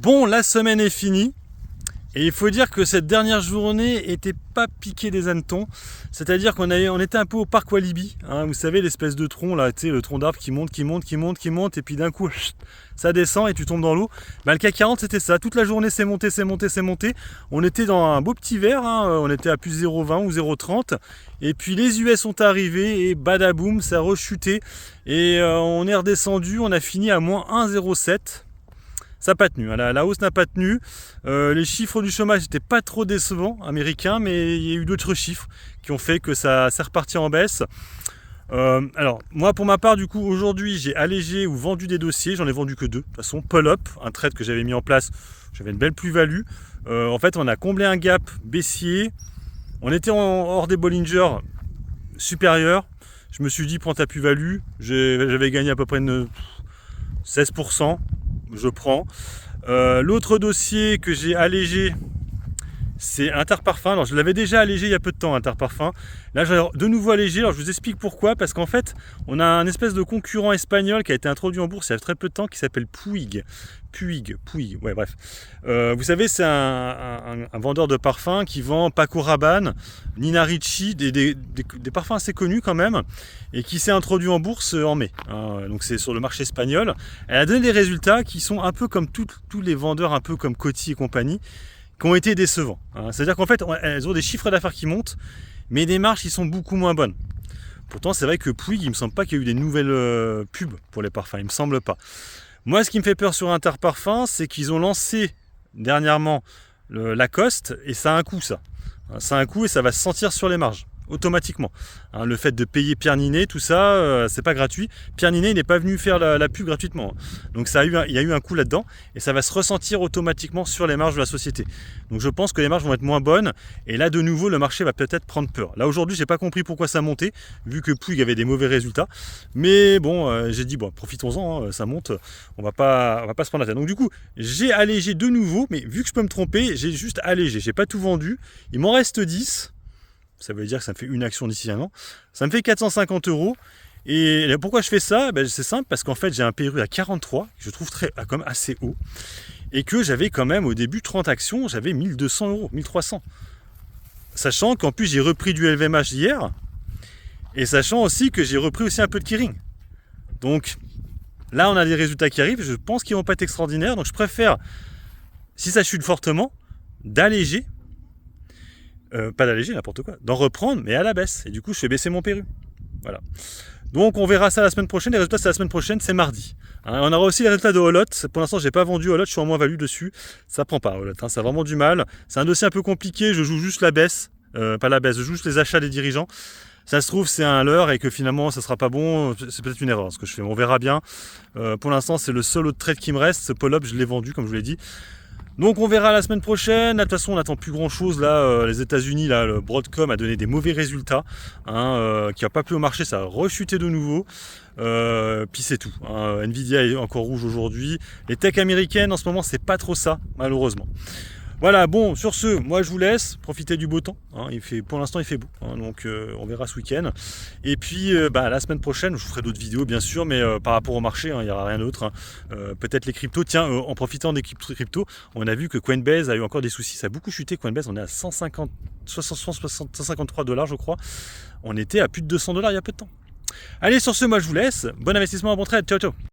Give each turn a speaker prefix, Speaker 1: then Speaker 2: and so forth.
Speaker 1: Bon, la semaine est finie. Et il faut dire que cette dernière journée était pas piquée des hannetons. C'est-à-dire on était un peu au parc Walibi. Hein, vous savez, l'espèce de tronc, là, tu sais, le tronc d'arbre qui monte, et puis d'un coup, ça descend et tu tombes dans l'eau. Bah, le CAC 40, c'était ça. Toute la journée, c'est monté. On était dans un beau petit verre. Hein, on était à plus 0,20 ou 0,30. Et puis les US sont arrivés et badaboum, ça a rechuté. Et on est redescendu. On a fini à moins 1,07. Ça n'a pas tenu, la hausse n'a pas tenu. Les chiffres du chômage n'étaient pas trop décevants, américains, mais il y a eu d'autres chiffres qui ont fait que ça s'est reparti en baisse. Alors, moi pour ma part, du coup, aujourd'hui, j'ai allégé ou vendu des dossiers, j'en ai vendu que 2. De toute façon, pull-up, un trade que j'avais mis en place, j'avais une belle plus-value. En fait, on a comblé un gap baissier, on était hors des Bollinger supérieurs. Je me suis dit, prends ta plus-value, j'avais gagné à peu près 16%. Je prends. L'autre dossier que j'ai allégé, c'est Interparfums. Alors je l'avais déjà allégé il y a peu de temps, Interparfums. Là j'ai de nouveau allégé. Alors je vous explique pourquoi. Parce qu'en fait, on a un espèce de concurrent espagnol qui a été introduit en bourse il y a très peu de temps qui s'appelle Puig. Ouais, bref. Vous savez, c'est un vendeur de parfums qui vend Paco Rabanne, Nina Ricci, des parfums assez connus quand même, et qui s'est introduit en bourse en mai. Donc c'est sur le marché espagnol. Elle a donné des résultats qui sont un peu comme tous les vendeurs, un peu comme Coty et compagnie, qui ont été décevants. C'est-à-dire qu'en fait, elles ont des chiffres d'affaires qui montent, mais des marges qui sont beaucoup moins bonnes. Pourtant, c'est vrai que Puig, il me semble pas qu'il y a eu des nouvelles pubs pour les parfums, il me semble pas. Moi, ce qui me fait peur sur Interparfums, c'est qu'ils ont lancé dernièrement le Lacoste, et ça a un coût, ça. Ça a un coût et ça va se sentir sur les marges, automatiquement. Le fait de payer Pierre Ninet, tout ça, c'est pas gratuit. Pierre Ninet, il n'est pas venu faire la pub gratuitement. Donc il y a eu un coût là-dedans, et ça va se ressentir automatiquement sur les marges de la société. Donc je pense que les marges vont être moins bonnes, et là, de nouveau, le marché va peut-être prendre peur. Là, aujourd'hui, j'ai pas compris pourquoi ça montait, vu que Puig avait des mauvais résultats. Mais bon, j'ai dit, bon, profitons-en, ça monte, on va pas se prendre la tête. Donc du coup, j'ai allégé de nouveau, mais vu que je peux me tromper, j'ai juste allégé. J'ai pas tout vendu, il m'en reste 10. Ça veut dire que ça me fait une action d'ici un an. Ça me fait 450 €. Et pourquoi je fais ça? C'est simple, parce qu'en fait, j'ai un PRU à 43, que je trouve quand même assez haut. Et que j'avais quand même, au début, 30 actions, j'avais 1200 €, 1300. Sachant qu'en plus, j'ai repris du LVMH hier. Et sachant aussi que j'ai repris aussi un peu de Kering. Donc, là, on a des résultats qui arrivent. Je pense qu'ils ne vont pas être extraordinaires. Donc, je préfère, si ça chute fortement, d'alléger. Pas d'alléger, n'importe quoi, d'en reprendre, mais à la baisse. Et du coup, je fais baisser mon PRU. Voilà. Donc, on verra ça la semaine prochaine. Les résultats, c'est la semaine prochaine, c'est mardi. On aura aussi les résultats de Holot. Pour l'instant, je n'ai pas vendu Holot, je suis en moins-value dessus. Ça prend pas, Holot. Ça a vraiment du mal. C'est un dossier un peu compliqué. Je joue juste la baisse. Pas la baisse, je joue juste les achats des dirigeants. Ça se trouve, c'est un leurre et que finalement, ça sera pas bon. C'est peut-être une erreur ce que je fais. On verra bien. Pour l'instant, c'est le seul autre trade qui me reste. Ce pull-up, je l'ai vendu, comme je vous l'ai dit. Donc on verra la semaine prochaine. De toute façon, on n'attend plus grand chose. Là, les États-Unis, là, le Broadcom a donné des mauvais résultats, qui n'a pas plu au marché, ça a rechuté de nouveau. Puis c'est tout. Nvidia est encore rouge aujourd'hui. Les techs américaines, en ce moment, c'est pas trop ça, malheureusement. Voilà, bon, sur ce, moi je vous laisse profiter du beau temps. Pour l'instant, il fait beau. Donc on verra ce week-end. Et puis la semaine prochaine, je vous ferai d'autres vidéos, bien sûr, mais par rapport au marché, il n'y aura rien d'autre. Peut-être les cryptos. Tiens, en profitant des cryptos, on a vu que Coinbase a eu encore des soucis. Ça a beaucoup chuté. Coinbase, on est à 153 $, je crois. On était à plus de 200 $ il y a peu de temps. Allez, sur ce, moi je vous laisse. Bon investissement, bon trade. Ciao, ciao.